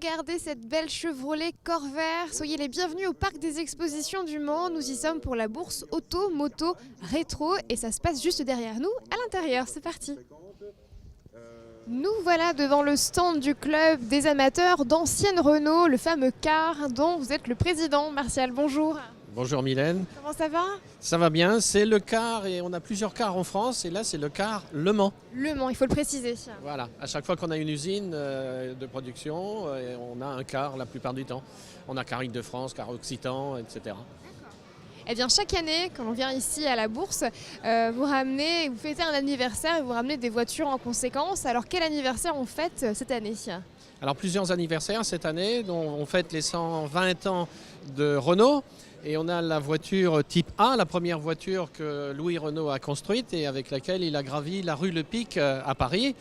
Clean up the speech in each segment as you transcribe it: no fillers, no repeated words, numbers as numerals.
Regardez cette belle Chevrolet Corvair. Soyez les bienvenus au Parc des Expositions du Mans. Nous y sommes pour la bourse auto, moto, rétro et ça se passe juste derrière nous, à l'intérieur. C'est parti. Nous voilà devant le stand du club des amateurs d'ancienne Renault, le fameux car dont vous êtes le président. Martial, bonjour. Bonjour Mylène. Comment ça va? Ça va bien, c'est le car et on a plusieurs cars en France et là c'est le car Le Mans. Le Mans, il faut le préciser. Voilà, à chaque fois qu'on a une usine de production, on a un car la plupart du temps. On a car Île-de-France, car Occitan, etc. Eh bien, chaque année, quand on vient ici à la bourse, vous fêtez un anniversaire et vous ramenez des voitures en conséquence. Alors, quel anniversaire on fête cette année? Alors plusieurs anniversaires cette année, dont on fête les 120 ans de Renault. Et on a la voiture type A, la première voiture que Louis Renault a construite et avec laquelle il a gravi la rue Le Pic à Paris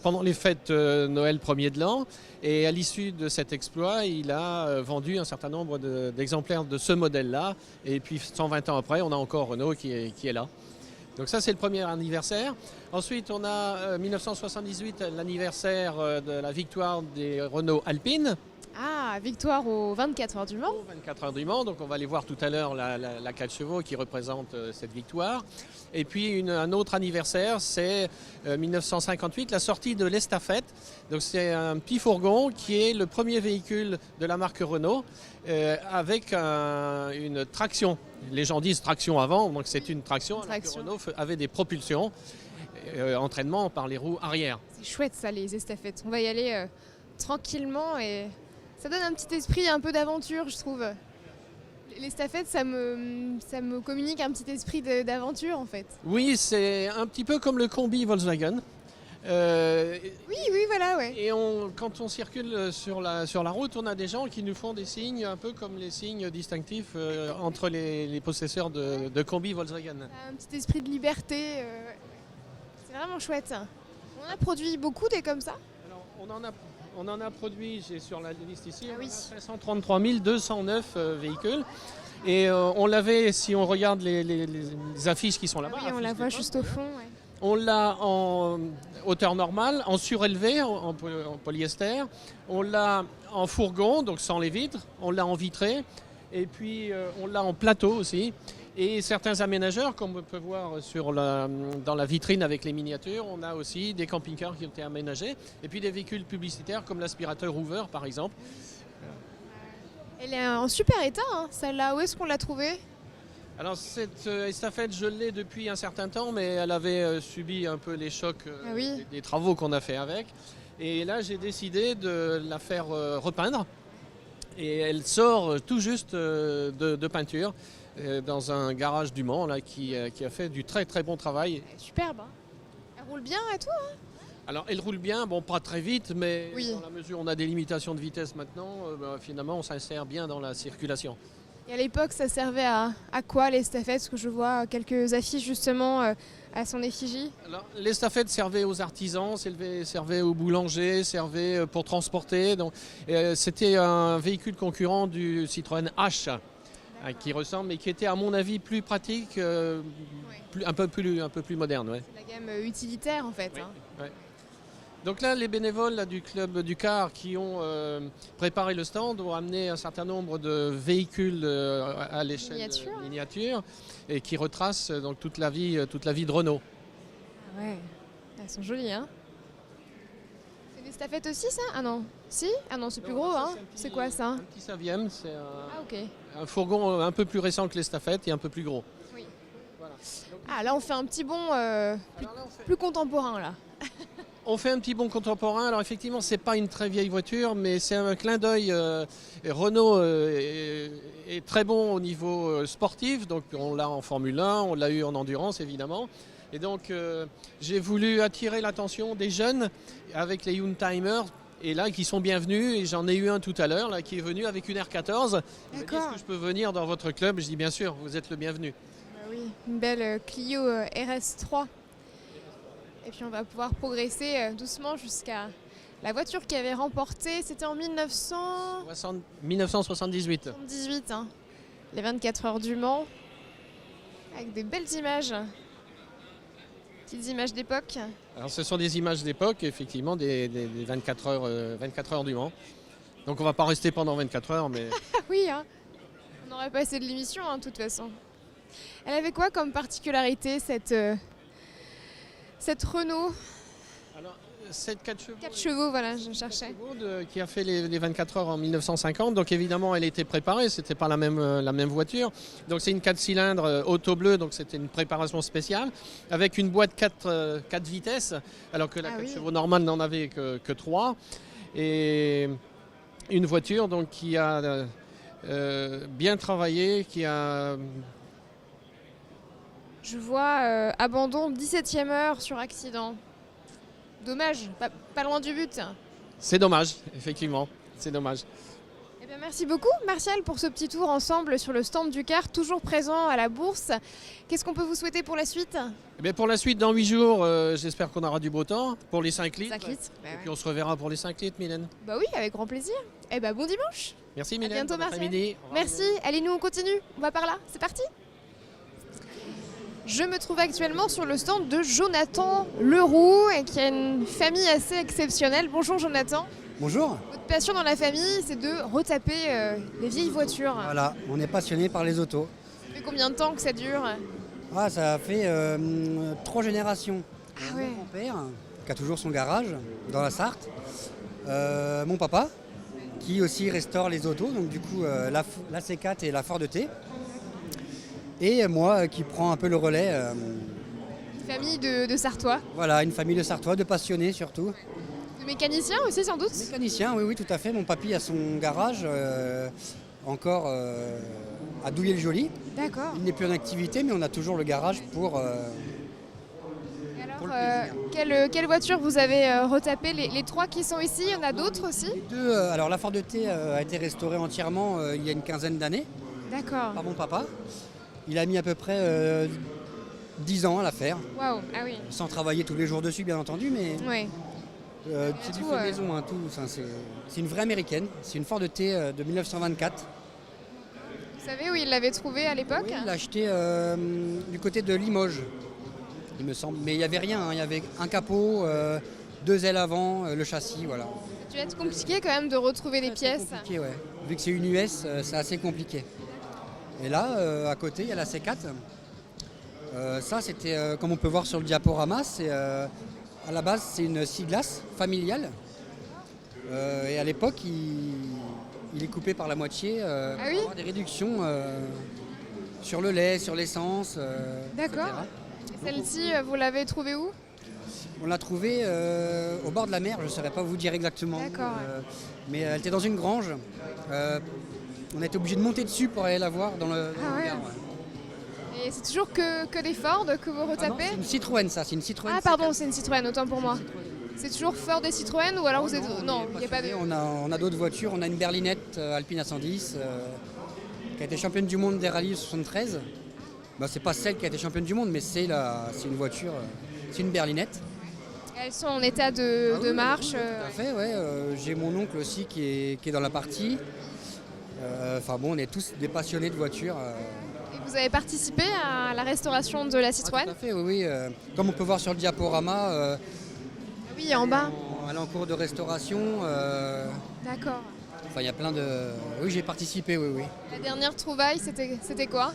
pendant les fêtes Noël 1er de l'an. Et à l'issue de cet exploit, il a vendu un certain nombre d'exemplaires de ce modèle-là. Et puis 120 ans après, on a encore Renault qui est là. Donc ça, c'est le premier anniversaire. Ensuite, on a 1978, l'anniversaire de la victoire des Renault Alpine. Ah, victoire aux 24 heures du Mans. Aux 24 heures du Mans, donc on va aller voir tout à l'heure la 4 chevaux qui représente cette victoire. Et puis un autre anniversaire, c'est 1958, la sortie de l'Estafette. Donc c'est un petit fourgon qui est le premier véhicule de la marque Renault avec une traction. Les gens disent traction avant, donc c'est une traction. Alors que Renault avait des propulsions, entraînement par les roues arrière. C'est chouette ça, les estafettes. On va y aller tranquillement et ça donne un petit esprit un peu d'aventure, je trouve. L'estafette, ça me communique un petit esprit d'aventure en fait. Oui, c'est un petit peu comme le combi Volkswagen. Oui, voilà, ouais. Et quand on circule sur la route, on a des gens qui nous font des signes, un peu comme les signes distinctifs entre les possesseurs de combi Volkswagen. Un petit esprit de liberté, c'est vraiment chouette. On a produit beaucoup des comme ça? Alors, on en a produit, j'ai sur la liste ici, oui. 533 209 véhicules. Et on l'avait, si on regarde les affiches qui sont là-bas. Oui, on la voit juste au fond. Ouais. On l'a en hauteur normale, en surélevé, en polyester. On l'a en fourgon, donc sans les vitres. On l'a en vitré. Et puis on l'a en plateau aussi. Et certains aménageurs, comme on peut voir dans la vitrine avec les miniatures, on a aussi des camping-cars qui ont été aménagés. Et puis des véhicules publicitaires comme l'aspirateur Hoover par exemple. Elle est en super état, hein, celle-là. Où est-ce qu'on l'a trouvée? Alors cette estafette, je l'ai depuis un certain temps, mais elle avait subi un peu les chocs des travaux qu'on a fait avec. Et là, j'ai décidé de la faire repeindre. Et elle sort tout juste de peinture dans un garage du Mans là, qui a fait du très très bon travail. Superbe, hein. Elle roule bien et tout, hein? Alors elle roule bien, bon pas très vite, mais oui. Dans la mesure où on a des limitations de vitesse maintenant, finalement on s'insère bien dans la circulation. Et à l'époque, ça servait à quoi l'estafette? Parce que je vois quelques affiches justement à son effigie. L'estafette servait aux artisans, servait aux boulangers, servait pour transporter. Donc, c'était un véhicule concurrent du Citroën H qui ressemble, mais qui était à mon avis plus pratique, un peu plus moderne. Ouais. C'est la gamme utilitaire en fait. Oui, hein. ouais. Donc là, les bénévoles là, du club du car qui ont préparé le stand ont amené un certain nombre de véhicules à l'échelle miniature et qui retracent donc toute la vie de Renault. Ah ouais, elles sont jolies, hein. C'est des estafettes aussi, ça? Ah non, si? Ah non, c'est plus gros, hein. C'est quoi ça? Un petit Savième, c'est un fourgon un peu plus récent que l'estafette et un peu plus gros. Oui. Voilà. Ah là, on fait un petit bond plus contemporain là. On fait un petit bond contemporain. Alors effectivement, c'est pas une très vieille voiture, mais c'est un clin d'œil. Renault est très bon au niveau sportif. Donc on l'a en Formule 1, on l'a eu en endurance évidemment. Et donc j'ai voulu attirer l'attention des jeunes avec les Youngtimers. Et là, qui sont bienvenus. Et j'en ai eu un tout à l'heure là, qui est venu avec une R14. Il m'a dit, est-ce que je peux venir dans votre club? Je dis bien sûr, vous êtes le bienvenu. Oui, une belle Clio RS3. Et puis on va pouvoir progresser doucement jusqu'à la voiture qui avait remporté, c'était en 1978. 78, hein. Les 24 heures du Mans, avec des belles images, petites images d'époque. Alors ce sont des images d'époque, effectivement, des 24 heures du Mans. Donc on va pas rester pendant 24 heures, mais Ah oui, hein. On aurait pas assez de l'émission, hein, de toute façon. Elle avait quoi comme particularité, cette Renault? alors, cette 4 chevaux, 4 chevaux, voilà, je cherchais. qui a fait les 24 heures en 1950, donc évidemment elle était préparée, c'était pas la même voiture. Donc c'est une 4 cylindres auto bleu, donc c'était une préparation spéciale, avec une boîte 4 vitesses, alors que la 4 chevaux normale n'en avait que 3. Et une voiture donc, qui a bien travaillé, qui a... Je vois abandon 17e heure sur accident. Dommage, pas loin du but. C'est dommage, effectivement, c'est dommage. Eh bien, merci beaucoup Martial pour ce petit tour ensemble sur le stand du car, toujours présent à la bourse. Qu'est-ce qu'on peut vous souhaiter pour la suite? Eh bien, pour la suite, dans 8 jours, j'espère qu'on aura du beau temps pour les 5 litres. 5 litres. Et puis on se reverra pour les 5 litres, Mylène. Bah oui, avec grand plaisir. Eh ben bon dimanche. Merci Mylène, bientôt, bon Martial. après-midi. Au revoir, Merci, allez nous on continue, on va par là, c'est parti. Je me trouve actuellement sur le stand de Jonathan Leroux, qui a une famille assez exceptionnelle. Bonjour Jonathan. Bonjour. Votre passion dans la famille, c'est de retaper les vieilles voitures. Voilà, on est passionné par les autos. Ça fait combien de temps que ça dure? Ah, ça fait 3 générations. Ah ouais. Mon grand-père, qui a toujours son garage dans la Sarthe. Mon papa, qui aussi restaure les autos, donc du coup la C4 et la Ford T. Et moi qui prends un peu le relais. Une famille de Sartois. Voilà, une famille de Sartois, de passionnés surtout. De mécaniciens aussi sans doute? Mécanicien, oui, tout à fait. Mon papy a son garage encore à Douillet-le-Joli. D'accord. Il n'est plus en activité, mais on a toujours le garage pour... Et alors, pour le plaisir. quelle voiture vous avez retapé les 3 qui sont ici, il y en a d'autres aussi? Les deux, alors la Ford T a été restaurée entièrement il y a une quinzaine d'années D'accord. par mon papa. Il a mis à peu près 10 ans à la faire, Waouh, ah oui. sans travailler tous les jours dessus bien entendu, mais Ouais. c'est du tout, fait maison, hein, tout. Enfin, c'est une vraie américaine, c'est une Ford T de 1924. Vous savez où il l'avait trouvé à l'époque? Oui, il l'a acheté du côté de Limoges, il me semble. Mais il n'y avait rien, hein. Il y avait un capot, 2 ailes avant, le châssis, voilà. Ça a dû être compliqué quand même de retrouver les C'est pièces. compliqué, ouais. Vu que c'est une US, c'est assez compliqué. Et là, à côté, il y a la C4. Ça, c'était, comme on peut voir sur le diaporama, à la base, c'est une six-glace familiale. Et à l'époque, il est coupé par la moitié pour oui avoir des réductions sur le lait, sur l'essence. D'accord. etc. Et celle-ci, vous l'avez trouvée où? On l'a trouvée au bord de la mer, je ne saurais pas vous dire exactement. D'accord, Mais elle était dans une grange. On a été obligé de monter dessus pour aller la voir dans le ouais. hangar, ouais. Et c'est toujours que des Ford que vous Ah non, retapez? c'est une Citroën, ça, c'est une Citroën. Ah pardon, C4. c'est une Citroën, autant pour moi. C'est toujours Ford et Citroën ou alors vous êtes... Non, il n'y a pas de... On a d'autres voitures, on a une berlinette Alpine A110 qui a été championne du monde des rallyes 73. Bah, c'est pas celle qui a été championne du monde, mais c'est une voiture, c'est une berlinette. Elles sont en état de marche. Tout à fait, ouais. J'ai mon oncle aussi qui est dans la partie. Enfin bon, on est tous des passionnés de voitures. Et vous avez participé à la restauration de la Citroën? Tout à fait, oui. Comme on peut voir sur le diaporama, Oui, en bas. elle est en cours de restauration. D'accord. Enfin, il y a plein de... Oui, j'ai participé, oui, oui. La dernière trouvaille, c'était quoi?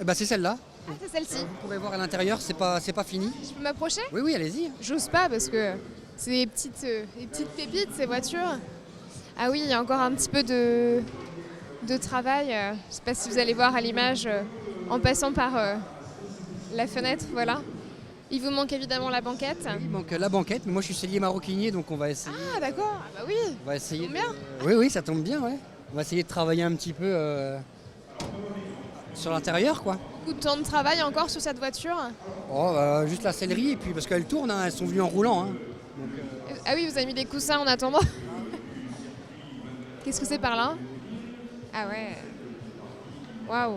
Bah, c'est celle-là. Ah, c'est celle-ci. Vous pourrez voir à l'intérieur, c'est pas fini. Je peux m'approcher? Oui, oui, allez-y. J'ose pas parce que c'est des petites pépites ces voitures. Ah oui, il y a encore un petit peu de travail. Je ne sais pas si vous allez voir à l'image en passant par la fenêtre. Voilà. Il vous manque évidemment la banquette. Il manque la banquette, mais moi je suis sellier maroquinier, donc on va essayer. Ah d'accord, ah, bah oui. On va essayer. tombe bien. Oui, oui, ça tombe bien, ouais. On va essayer de travailler un petit peu sur l'intérieur, quoi. Beaucoup de temps de travail encore sur cette voiture. Oh, juste la sellerie, et puis parce qu'elles tournent, hein, elles sont venues en roulant. Hein. Ah oui, vous avez mis des coussins en attendant. Qu'est-ce que c'est par là? Ah ouais. Waouh.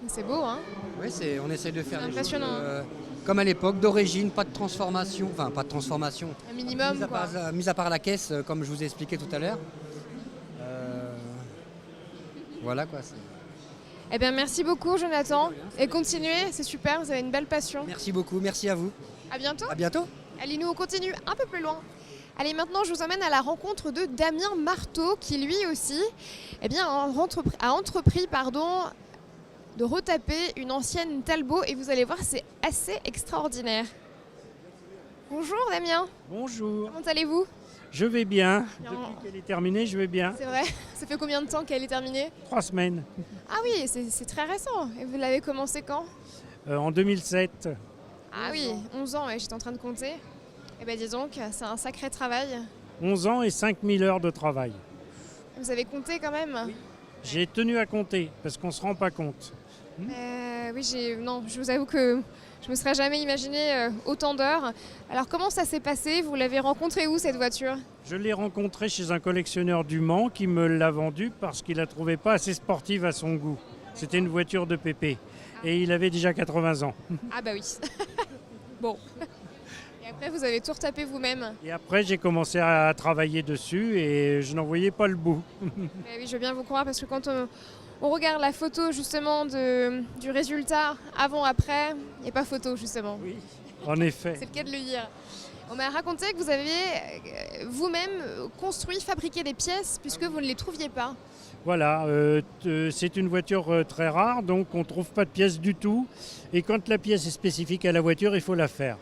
C'est beau, hein? Oui, on essaie de faire C'est des choses, impressionnant. comme à l'époque, d'origine, pas de transformation. Enfin, pas de transformation. Un minimum, quoi. Mis à part la caisse, comme je vous ai expliqué tout à l'heure. Voilà, quoi. Eh bien, merci beaucoup, Jonathan. Et continuez, c'est super, vous avez une belle passion. Merci beaucoup, merci à vous. À bientôt. À bientôt. Allez, nous, on continue un peu plus loin. Allez, maintenant je vous emmène à la rencontre de Damien Marteau qui lui aussi a entrepris de retaper une ancienne Talbot et vous allez voir, c'est assez extraordinaire. Bonjour Damien. Bonjour, Comment allez-vous? je vais bien. Bien. Depuis qu'elle est terminée, je vais bien. C'est vrai? Ça fait combien de temps qu'elle est terminée? 3 semaines. Ah oui, c'est très récent. Et vous l'avez commencé quand? En 2007. Ah oui, 11 ans, ouais, j'étais en train de compter. Eh bien dis donc, c'est un sacré travail. 11 ans et 5000 heures de travail. Vous avez compté quand même? J'ai tenu à compter parce qu'on ne se rend pas compte. Oui, non, je vous avoue que je ne me serais jamais imaginé autant d'heures. Alors comment ça s'est passé? Vous l'avez rencontrée où cette voiture? Je l'ai rencontrée chez un collectionneur du Mans qui me l'a vendue parce qu'il la trouvait pas assez sportive à son goût. C'était une voiture de pépé et il avait déjà 80 ans. Ah bah oui. Bon. Et après vous avez tout retapé vous-même? Et après j'ai commencé à travailler dessus et je n'en voyais pas le bout. Oui, je veux bien vous croire parce que quand on regarde la photo justement du résultat avant-après, il n'y a pas photo justement. Oui, en effet. C'est le cas de le dire. On m'a raconté que vous aviez vous-même construit, fabriqué des pièces puisque vous ne les trouviez pas. Voilà, c'est une voiture très rare, donc on ne trouve pas de pièces du tout. Et quand la pièce est spécifique à la voiture, il faut la faire.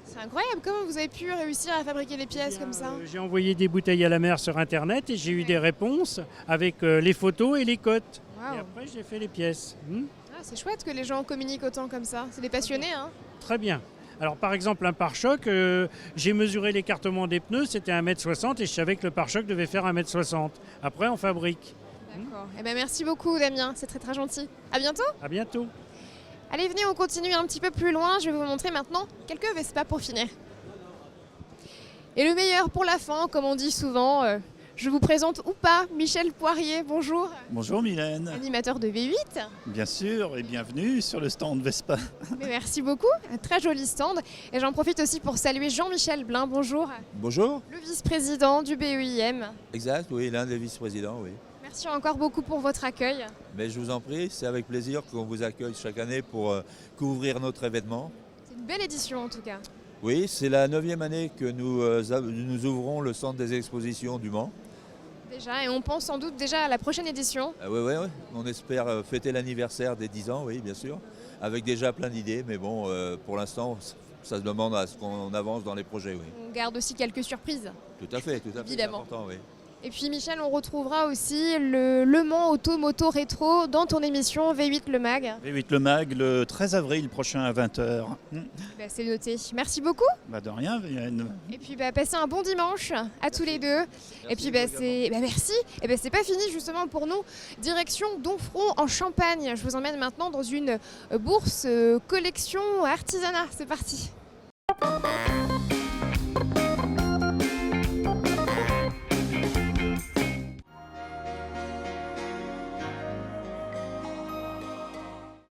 C'est incroyable, comment vous avez pu réussir à fabriquer des pièces comme ça? J'ai envoyé des bouteilles à la mer sur Internet et j'ai eu des réponses avec les photos et les cotes. Waouh. Et après, j'ai fait les pièces. Ah, c'est chouette que les gens communiquent autant comme ça. C'est des passionnés, hein? Très bien. Alors par exemple, un pare-choc, j'ai mesuré l'écartement des pneus, c'était 1,60 m et je savais que le pare-choc devait faire 1,60 m. Après, on fabrique. D'accord. Eh ben, merci beaucoup, Damien. C'est très très gentil. À bientôt. À bientôt. Allez, venez, on continue un petit peu plus loin. Je vais vous montrer maintenant quelques Vespa pour finir. Et le meilleur pour la fin, comme on dit souvent. Je vous présente ou pas Michel Poirier. Bonjour. Bonjour Mylène, Animateur de V8. bien sûr, et bienvenue sur le stand Vespa. Mais merci beaucoup. Un très joli stand. Et j'en profite aussi pour saluer Jean-Michel Blin. Bonjour. Bonjour. Le vice-président du BEIM. Exact, oui, l'un des vice-présidents, oui. Merci encore beaucoup pour votre accueil. Mais je vous en prie, c'est avec plaisir qu'on vous accueille chaque année pour couvrir notre événement. C'est une belle édition en tout cas. Oui, c'est la 9e année que nous ouvrons le centre des expositions du Mans. Déjà, et on pense sans doute déjà à la prochaine édition. Oui, on espère fêter l'anniversaire des 10 ans, oui, bien sûr, avec déjà plein d'idées, mais bon, pour l'instant, ça se demande à ce qu'on avance dans les projets, oui. On garde aussi quelques surprises. Tout à fait, c'est Évidemment. important, oui. Et puis Michel, on retrouvera aussi le Le Mans Auto Moto Rétro dans ton émission V8 Le Mag. V8 Le Mag le 13 avril prochain à 20h. C'est noté. Merci beaucoup. De rien, Mylène. Et puis passez un bon dimanche à tous les deux. Et puis merci. Et c'est pas fini justement pour nous. Direction Domfront en Champagne. Je vous emmène maintenant dans une bourse collection artisanat. C'est parti.